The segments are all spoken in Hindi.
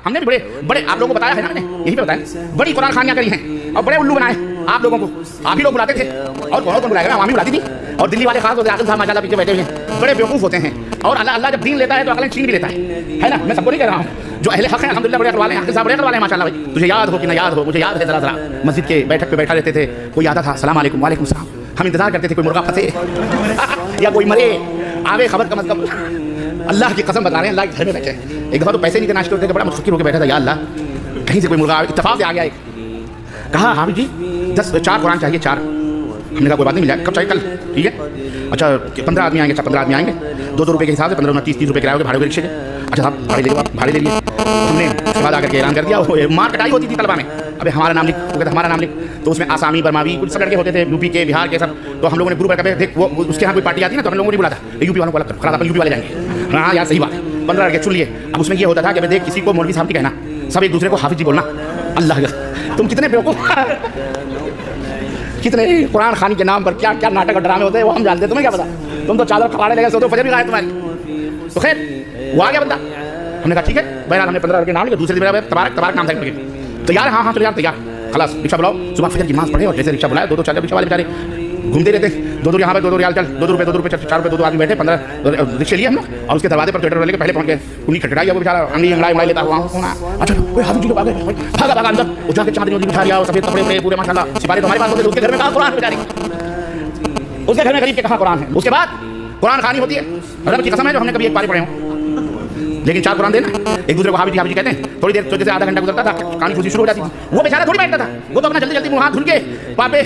हमने भी बड़े बड़े आप लोगों को बताया है ना, मैंने यही पे बताया, बड़ी कुरान खानियाँ करी हैं और बड़े उल्लू बनाए आप लोगों को। आप ही लोग बुलाते थे और कौन बुलाएगा, आवामी बुलाती थी। और दिल्ली वाले खास आकिल साहब माशाल्लाह पीछे बैठे हुए हैं, बड़े बेवकूफ़ होते हैं। और अल्लाह जब दीन लेता है तो अकलें छीन भी लेता है ना। मैं सबको नहीं कह रहा हूँ, जो अहले हक हैं अल्हम्दुलिल्लाह बड़े अकल वाले हैं, आकिल साहब बड़े अकल वाले हैं माशाल्लाह भाई। तुझे याद हो कि ना याद हो, मुझे याद है ज़रा ज़रा मस्जिद के बैठक पे बैठा रहते थे, कोई आता था सलाम अलैकुम वालेकुम सलाम, हम इंतजार करते थे कोई मुर्गा फंसे या कोई मरे आवे खबर कम अज़ कम। अल्लाह की कसम बता रहे हैं, अल्लाह के घर में बैठे। एक दफ़ा तो पैसे नहीं देना शुरू करके बड़ा मुश्किल होकर बैठा था, या अल्लाह कहीं से कोई मुर्गा इत्तेफाक से आ गया। एक कहा हाफिज़ जी 4 कुरान चाहिए 4। हमने कहा कोई बात नहीं, मिल जाए। कब चाहिए? कल। ठीक है, अच्छा 15 आदमी आएंगे। अच्छा 15 आदमी आएंगे, 2-2 रुपये के हिसाब से 15 30 रुपये किराए भाड़े के रिक्शे के। अच्छा साहब भाड़े ले लो, आप भाड़े ले लिए। हमने उसके बाद आकर के ऐलान कर दिया, वो मार कटाई होती थी तलबा में, अबे हमारा नाम लिख, तो कहते हमारा नाम लिख। तो उसमें आसामी बर्मावी कुछ सब लड़के होते थे, यूपी के बिहार के सब। तो हम लोगों ने ग्रुप करके देख वो उसके यहाँ कोई पार्टी आती ना, तो हम लोगों ने बुलाता यूपी वालों को अलग खड़ा था, यूपी वाले जाएंगे। हाँ यार सही बात, 15 लड़के चुन लिए। अब उसमें ये होता था कि देख किसी को मौलवी साहब नहीं कहना, सब एक दूसरे को हाफिज जी बोलना। अल्लाह तुम कितने बेवकूफ़, कितने कुरान खानी के नाम पर क्या क्या नाटक और ड्रामे होते हैं वो हम जानते हैं, तुम्हें क्या पता। तुम तो चादर खपाड़े लगे, तो फजर भी खाए तुम्हारी। तो खैर वो आ गया बंदा, हमने कहा ठीक है बहरहाल, हमने 15 लड़के नाम लिया। दूसरे दिन तबारक नाम था तैयार, हाँ चलो यार तैयार, खलास रिक्शा बुलाओ। सुबह फजर की नमाज़ पढ़े और जैसे रिक्शा बुलाया 2-2 4 रिक्शा वाले बेचारे घूमते रहते, 2-2 यहाँ पे 2-2 रियाल चल, 2 रुपये 4 रुपये 2 आदमी बैठे, 15 रिक्शे लिए हम लोग। और उसके दरवाजे पर ट्विटर वाले के पहले पहुँच गए, उन्हीं खटखटाई, वो बेचारा अंगड़ी लेता हुआ। अच्छा कोई हाफिज़ जी लोग आ गए, भागा अंदर, वो जाके चादरी बिछा लिया, सफेद कपड़े पूरे माशाल्लाह। सिपाही तो हमारे पास होते थे, उसके घर में कहाँ कुरान बेचारी, उसके घर में गरीब के कहाँ कुरान है। उसके बाद कुरान खानी होती है, रब की कसम है जो हमने कभी एक पारी पढ़े हों, लेकिन 4 कुरान देना एक दूसरे को हाफिज़ जी कहते हैं। थोड़ी देर जैसे आधा घंटा गुजरता था, कहानी खुशी शुरू हो जाती थी। वो बेचारा थोड़ी बैठता था, वो तो अपना जल्दी मुँह हाथ धुल के पापे,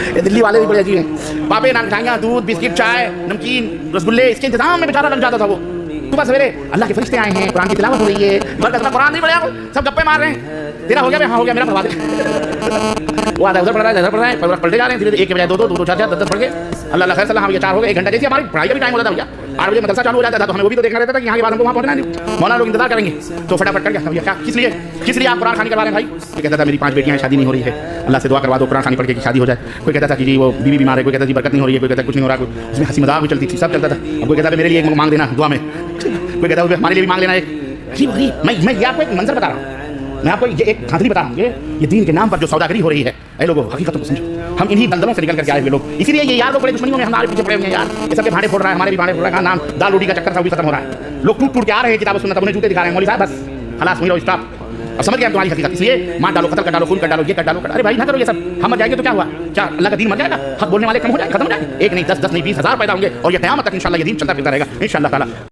ये दिल्ली वाले भी बड़े अजीब हैं, पापे मिठाइयाँ, दूध, बिस्किट, चाय, नमकीन, रसगुल्ले, इसके इंतजाम में बेचारा लग जाता था। वो सुबह सवेरे अल्लाह के फरिश्ते आए हैं, कुरान की तिलावत हो रही है, बरकत कुरान नहीं पढ़ा, सब गप्पे मार रहे हैं, तेरा हो गया, हाँ हो गया, मेरा पढ़वा दे। वो आधा उधर पढ़ रहा है, इधर पढ़ रहा है, पढ़ते जा रहे हैं, धीरे धीरे 1 के बजाय 2-2 2-2 4 10 पढ़ गए। अल्लाह खैर सलाह, हम ये 4 हो गए। 1 घंटा जैसे हमारी पढ़ाई का भी टाइम होता था भैया, 8 बजे मदरसा चालू हो जाता था, तो हमें वो भी तो देखना रहता था कि यहाँ के बाद हमको वहाँ पहुँचना नहीं, मौलाना लोग इंतजार करेंगे। तो फटाफट कर गया, क्या किस लिए आप कुरान खानी करवा रहे हैं भाई? ये कहता था मेरी 5 बेटियाँ हैं, शादी नहीं हो रही है, अल्लाह से दुआ करवा दो कुरान खानी पढ़ के कि शादी हो जाए। कोई कहता था कि जी वो बीवी बीमार है, कोई कहता जी बरकत नहीं हो रही है, कोई कहता कुछ नहीं हो रहा, उसमें हंसी मजाक भी चलती थी, सब चलता था। अब कोई कहता मेरे लिए एक मांग देना दुआ में, कोई कहता हमारे लिए भी मांग लेना एक। मैं आपको एक मंजर बता रहा हूँ, मैं आपको ये एक धांधली बता रहा हूँ, ये दीन के नाम पर जो सौदागरी हो रही है, ऐ लोगों हकीकत को समझो। हम इन्हीं दलदलों से निकल करके आए हुए लोग, इसीलिए ये यार लोग बड़े दुश्मनियों में हमारे पीछे पड़े हुए हैं यार। ये सबके भाड़े फोड़ रहा है, हमारे भी भाड़े फोड़ रहा है, नाम दाल रोटी का चक्कर सब भी खत्म हो रहा है। लोग टूट के आ रहे हैं, किताब सुनना, उन्हें जूते दिखा रहे हैं, मौलवी साहब बस खलास वहीं रहो, स्टॉप। अब समझ गया तुम्हारी हकीकत, इसलिए मार डालो, कत्ल कर डालो, खून कर डालो, ये कर डालो। अरे भाई ना करो ये सब, हम मर जाएंगे तो क्या हुआ? क्या अल्लाह का दीन मर जाएगा? हक बोलने वाले कम हो जाए, खत्म हो जाए? 1 नहीं 10 नहीं 20 हज़ार पैदा होंगे और ये क़यामत तक इंशाअल्लाह ये दीन चलता फिरता रहेगा इंशाअल्लाह ताला।